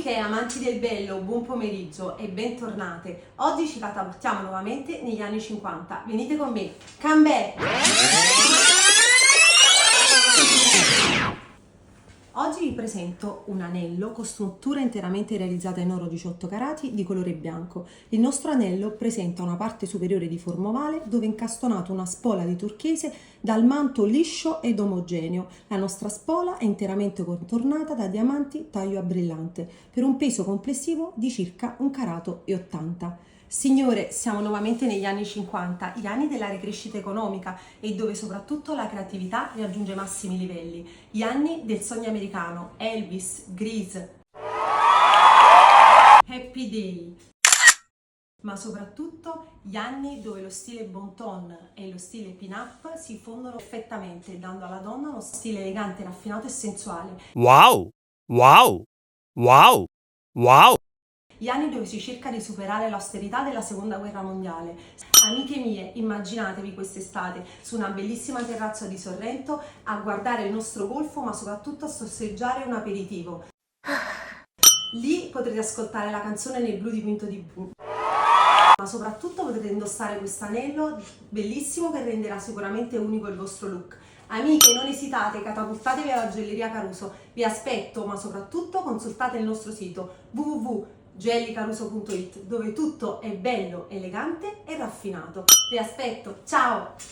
Amiche e amanti del bello, buon pomeriggio e bentornate. Oggi ci catapultiamo nuovamente negli anni 50. Venite con me. Come back! Oggi vi presento un anello con struttura interamente realizzata in oro 18 carati di colore bianco. Il nostro anello presenta una parte superiore di forma ovale dove è incastonato una spola di turchese dal manto liscio ed omogeneo. La nostra spola è interamente contornata da diamanti taglio a brillante per un peso complessivo di circa 1,80 carat. Signore, siamo nuovamente negli anni 50, gli anni della ricrescita economica e dove soprattutto la creatività raggiunge massimi livelli, gli anni del sogno americano, Elvis, Grease, Happy Day, ma soprattutto gli anni dove lo stile bon ton e lo stile pin-up si fondono perfettamente, dando alla donna uno stile elegante, raffinato e sensuale. Wow! Wow! Wow! Wow! Gli anni dove si cerca di superare l'austerità della seconda guerra mondiale. Amiche mie, immaginatevi quest'estate su una bellissima terrazza di Sorrento a guardare il nostro golfo, ma soprattutto a sorseggiare un aperitivo. Lì potrete ascoltare la canzone Nel blu dipinto di blu, ma soprattutto potrete indossare questo anello bellissimo che renderà sicuramente unico il vostro look. Amiche, non esitate, catapultatevi alla Gioielleria Caruso, vi aspetto, ma soprattutto consultate il nostro sito www.joellicaruso.it, dove tutto è bello, elegante e raffinato. Vi aspetto, ciao!